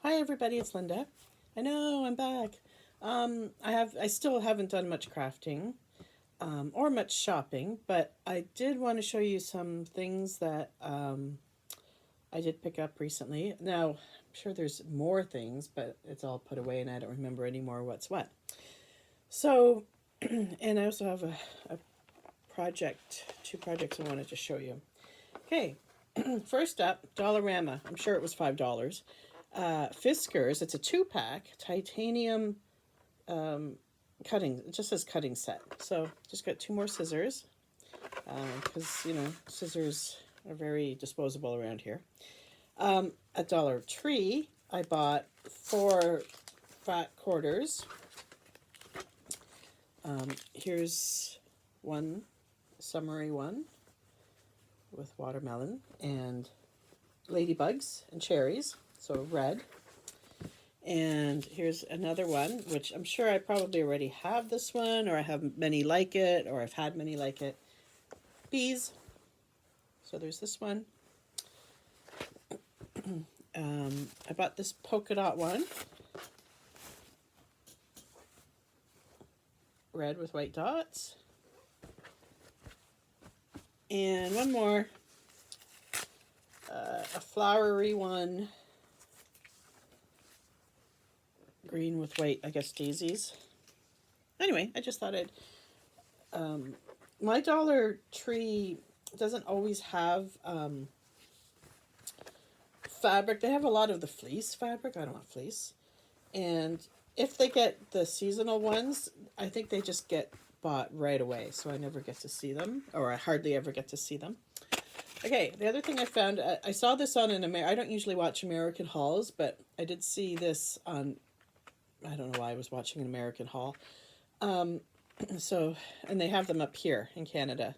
Hi everybody, it's Linda. I know I'm back. I still haven't done much crafting or much shopping, but I did want to show you some things that I did pick up recently. Now, I'm sure there's more things, but it's all put away and I don't remember anymore what's what. So, and I also have a two projects I wanted to show you. Okay, first up, Dollarama. I'm sure it was $5. Fiskars, it's a two-pack titanium cutting. It just says cutting set. So just got two more scissors because scissors are very disposable around here. At Dollar Tree, I bought four fat quarters. Here's one summery one with watermelon and ladybugs and cherries, so red. And here's another one, which I'm sure I probably already have this one, or I have many like it, or I've had many like it. Bees. So there's this one. I bought this polka dot one. Red with white dots. And one more. A flowery one. Green with white, I guess, daisies. Anyway, I just thought I'd... my Dollar Tree doesn't always have fabric. They have a lot of the fleece fabric. I don't want fleece. And if they get the seasonal ones, I think they just get bought right away. So I never get to see them, or I hardly ever get to see them. Okay, the other thing I found, I saw this on I don't usually watch American hauls, but I did see this on, I don't know why I was watching an American haul. And they have them up here in Canada.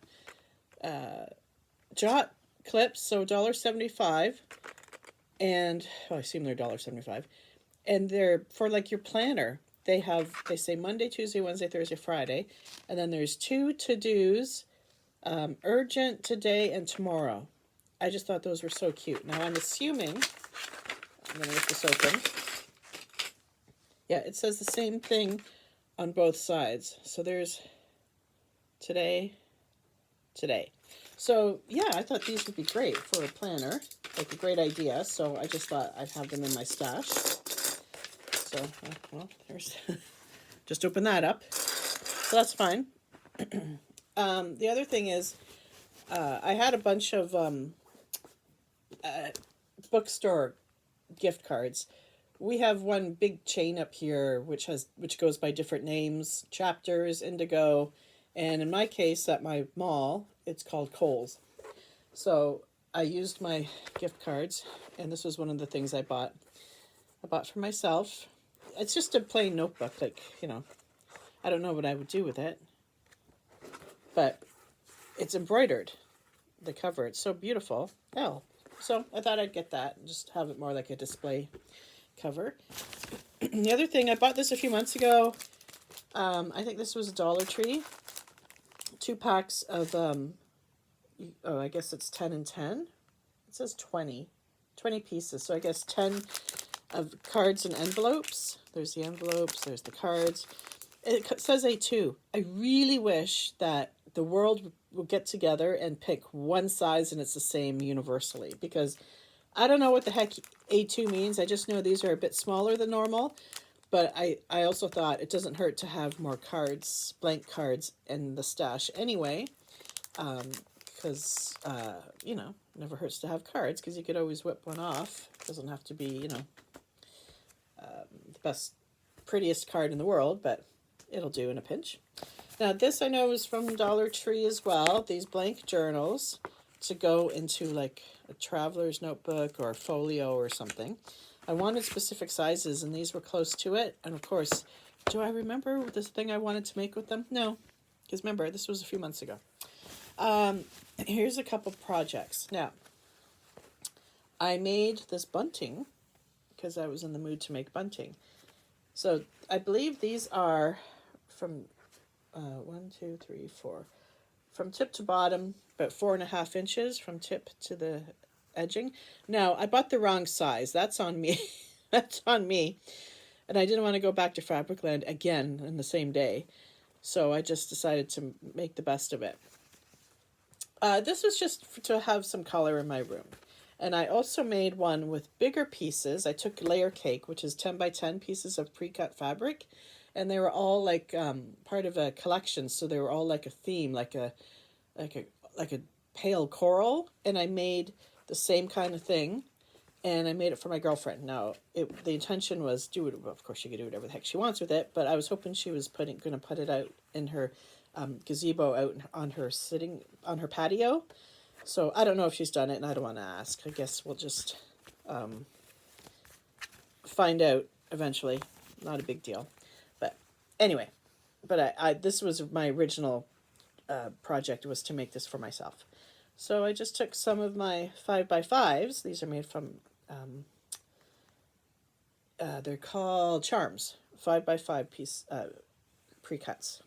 Jot clips, so $1.75. And, I assume they're $1.75. And they're for like your planner. They say Monday, Tuesday, Wednesday, Thursday, Friday. And then there's two to-dos, urgent, today, and tomorrow. I just thought those were so cute. Now I'm assuming, I'm going to get this open. Yeah, it says the same thing on both sides. So there's today. So yeah, I thought these would be great for a planner, like a great idea. So I just thought I'd have them in my stash. So, well, there's, just open that up. So that's fine. The other thing is, I had a bunch of bookstore gift cards. We have one big chain up here which goes by different names, Chapters, Indigo, and in my case at my mall it's called Kohl's. So I used my gift cards, and this was one of the things I bought for myself. It's just a plain notebook, like, I don't know what I would do with it, but it's embroidered, the cover. It's so beautiful. So I thought I'd get that and just have it more like a display cover. The other thing, I bought this a few months ago. I think this was a Dollar Tree. 2 packs of, I guess it's 10 and 10. It says 20 pieces. So I guess 10 of cards and envelopes. There's the envelopes, there's the cards. It says A2. I really wish that the world would get together and pick one size and it's the same universally, because I don't know what the heck A2 means. I just know these are a bit smaller than normal. But I also thought it doesn't hurt to have more cards, blank cards, in the stash anyway. Because, never hurts to have cards, because you could always whip one off. It doesn't have to be, the best, prettiest card in the world, but it'll do in a pinch. Now, this I know is from Dollar Tree as well. These blank journals to go into like a traveler's notebook or a folio or something. I wanted specific sizes, and these were close to it. And of course, do I remember this thing I wanted to make with them? No, because remember, this was a few months ago. Here's a couple projects. Now, I made this bunting because I was in the mood to make bunting. So I believe these are from 1, 2, 3, 4. From tip to bottom, about 4.5 inches from tip to the edging. Now, I bought the wrong size. That's on me. That's on me. And I didn't want to go back to Fabricland again in the same day. So I just decided to make the best of it. This was just to have some color in my room. And I also made one with bigger pieces. I took layer cake, which is 10 by 10 pieces of pre-cut fabric. And they were all like part of a collection. So they were all like a theme, like a pale coral. And I made the same kind of thing. And I made it for my girlfriend. Now, the intention was of course she could do whatever the heck she wants with it, but I was hoping she was going to put it out in her gazebo out on her patio. So I don't know if she's done it, and I don't want to ask. I guess we'll just find out eventually. Not a big deal. But anyway, I this was my original project, was to make this for myself. So I just took some of my 5x5s. These are made from, they're called Charms, 5x5 piece pre-cuts.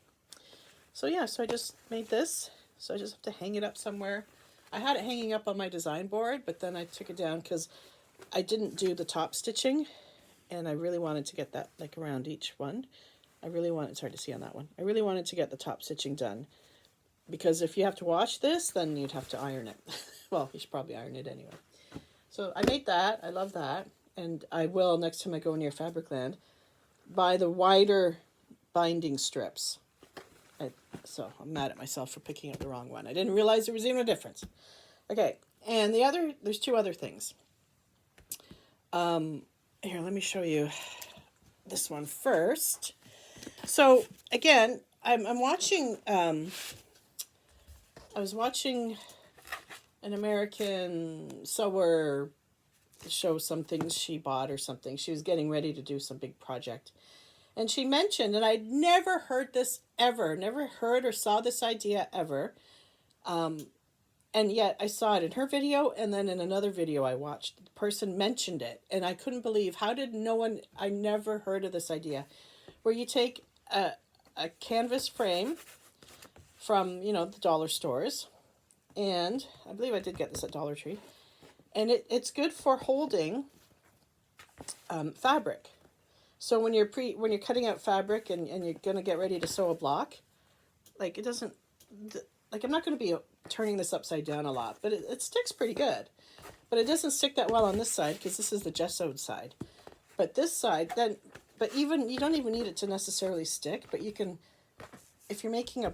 So yeah, so I just made this. So I just have to hang it up somewhere. I had it hanging up on my design board, but then I took it down because I didn't do the top stitching, and I really wanted to get that like around each one. It's hard to see on that one. I really wanted to get the top stitching done, because if you have to wash this, then you'd have to iron it. Well, you should probably iron it anyway. So I made that. I love that. And I will, next time I go near Fabricland, buy the wider binding strips. So I'm mad at myself for picking up the wrong one. I didn't realize there was even a difference. Okay, and there's two other things. Here, let me show you this one first. So again, I'm watching, I was watching an American sewer show some things she bought or something. She was getting ready to do some big project. And she mentioned, and I'd never heard this ever, never heard or saw this idea ever. And yet I saw it in her video, and then in another video I watched, the person mentioned it. And I couldn't believe, I never heard of this idea. Where you take a canvas frame from, the dollar stores. And I believe I did get this at Dollar Tree. And it's good for holding fabric. So when you're cutting out fabric and you're going to get ready to sew a block, like it doesn't, like I'm not going to be turning this upside down a lot, but it sticks pretty good. But it doesn't stick that well on this side because this is the gessoed side. But this side, you don't even need it to necessarily stick, but you can, if you're making a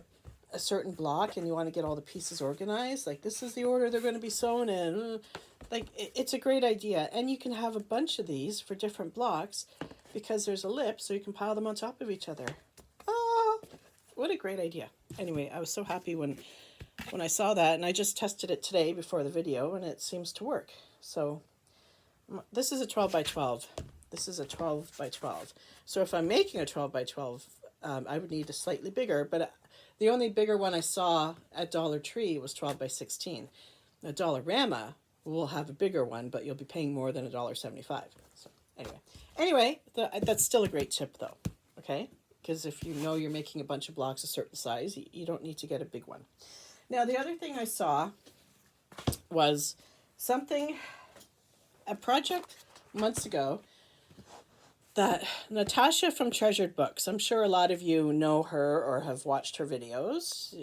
certain block and you want to get all the pieces organized, like this is the order they're going to be sewn in, like it's a great idea. And you can have a bunch of these for different blocks because there's a lip, so you can pile them on top of each other. Oh, what a great idea. Anyway, I was so happy when I saw that, and I just tested it today before the video, and it seems to work. So this is a 12 by 12. This is a 12 by 12. So if I'm making a 12 by 12, I would need a slightly bigger, but the only bigger one I saw at Dollar Tree was 12 by 16. Now Dollarama will have a bigger one, but you'll be paying more than $1.75. So anyway, that's still a great tip though, okay? Because if you know you're making a bunch of blocks a certain size, you don't need to get a big one. Now the other thing I saw was a project months ago that Natasha from Treasured Books, I'm sure a lot of you know her or have watched her videos.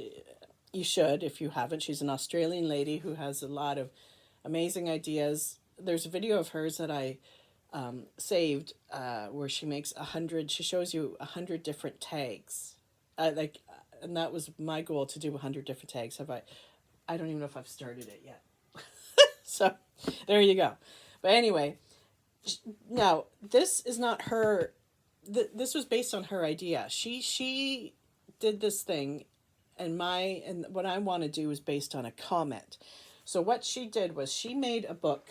You should if you haven't. She's an Australian lady who has a lot of amazing ideas. There's a video of hers that I saved where she shows you 100 different tags. And that was my goal, to do 100 different tags. I don't even know if I've started it yet. So there you go. But anyway, now this is not her. This was based on her idea. She did this thing, and what I want to do is based on a comment. So what she did was she made a book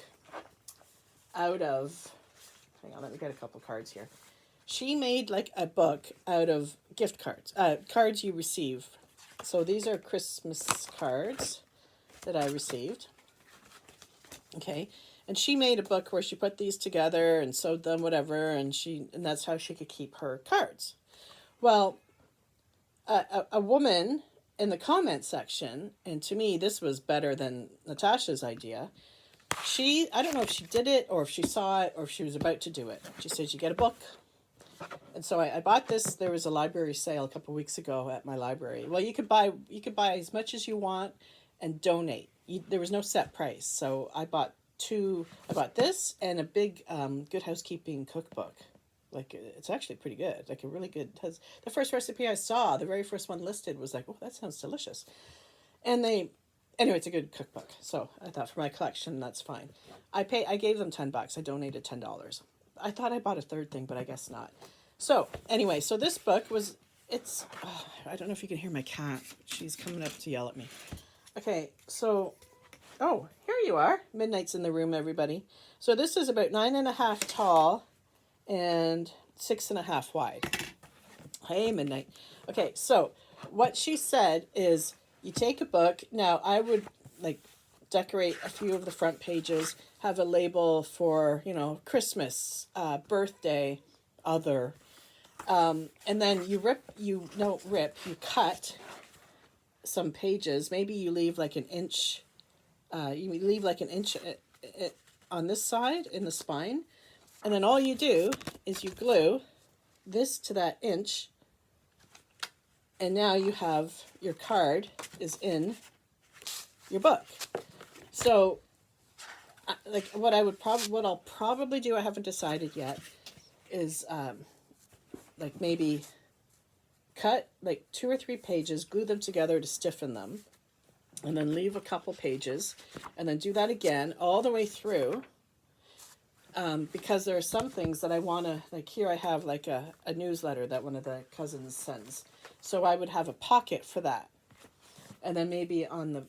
out of, hang on, let me get a couple cards here. She made like a book out of gift cards, cards you receive. So these are Christmas cards that I received. Okay. And she made a book where she put these together and sewed them, whatever, and that's how she could keep her cards. Well, a woman in the comment section, and to me this was better than Natasha's idea, I don't know if she did it or if she saw it or if she was about to do it. She says, you get a book. And so I bought this. There was a library sale a couple of weeks ago at my library. Well, you could buy as much as you want and donate. There was no set price. So I bought two. I bought this and a big Good Housekeeping cookbook. Like, it's actually pretty good. Like, a really good. Has the first recipe I saw, the very first one listed, was like, oh, that sounds delicious. And anyway, it's a good cookbook. So I thought for my collection, that's fine. I gave them $10. I donated $10. I thought I bought a third thing, but I guess not. So anyway, so this book was, I don't know if you can hear my cat. She's coming up to yell at me. Okay, so, oh, here you are. Midnight's in the room, everybody. So this is about 9.5 tall and 6.5 wide. Hey, Midnight. Okay, so what she said is you take a book. Now, I would like decorate a few of the front pages, have a label for, Christmas, birthday, other. And then you cut some pages. Maybe you leave like an inch, on this side in the spine. And then all you do is you glue this to that inch. And now you have your card is in your book. So like what I'll probably do, I haven't decided yet, is like maybe cut like 2 or 3 pages, glue them together to stiffen them, and then leave a couple pages, and then do that again all the way through. Because there are some things that I want to, like here I have like a newsletter that one of the cousins sends. So I would have a pocket for that. And then maybe on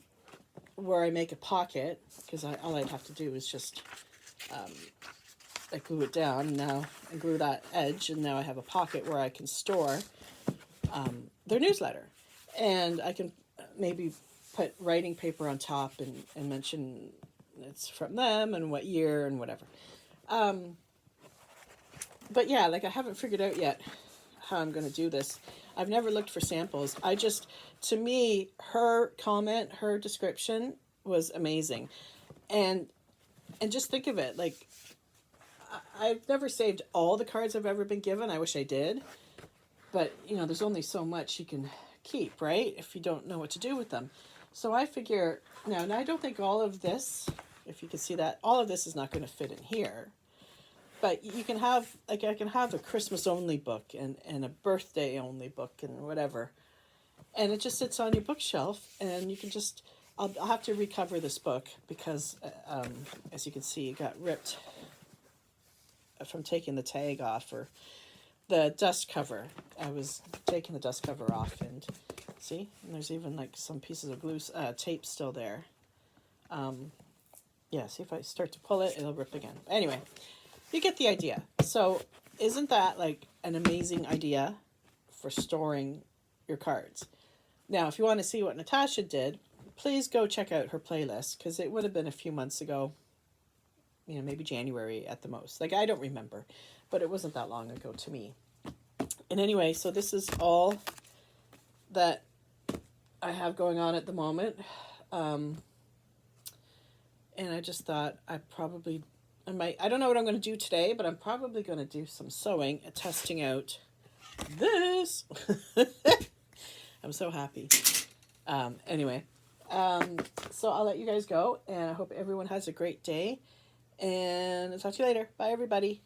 where I make a pocket, because all I'd have to do is just glue it down now and glue that edge, and now I have a pocket where I can store their newsletter. And I can maybe put writing paper on top and mention it's from them and what year and whatever. But yeah, like I haven't figured out yet how I'm going to do this. I've never looked for samples. To me, her description was amazing. And just think of it, like, I've never saved all the cards I've ever been given. I wish I did. But, there's only so much you can keep, right? If you don't know what to do with them. So I figure, now I don't think all of this, if you can see that, all of this is not going to fit in here. But you can have, like, I can have a Christmas-only book and a birthday-only book and whatever. And it just sits on your bookshelf, and you can just, I'll have to recover this book because, as you can see, it got ripped from taking the tag off, or the dust cover. I was taking the dust cover off, and see, and there's even like some pieces of glue, tape still there. Yeah, see if I start to pull it, it'll rip again. Anyway, you get the idea. So isn't that like an amazing idea for storing your cards? Now, if you want to see what Natasha did, please go check out her playlist, because it would have been a few months ago, maybe January at the most. Like, I don't remember, but it wasn't that long ago to me. And anyway, so this is all that I have going on at the moment. And I just thought I don't know what I'm going to do today, but I'm probably going to do some sewing and testing out this. I'm so happy. Anyway, so I'll let you guys go, and I hope everyone has a great day, and I'll talk to you later. Bye, everybody.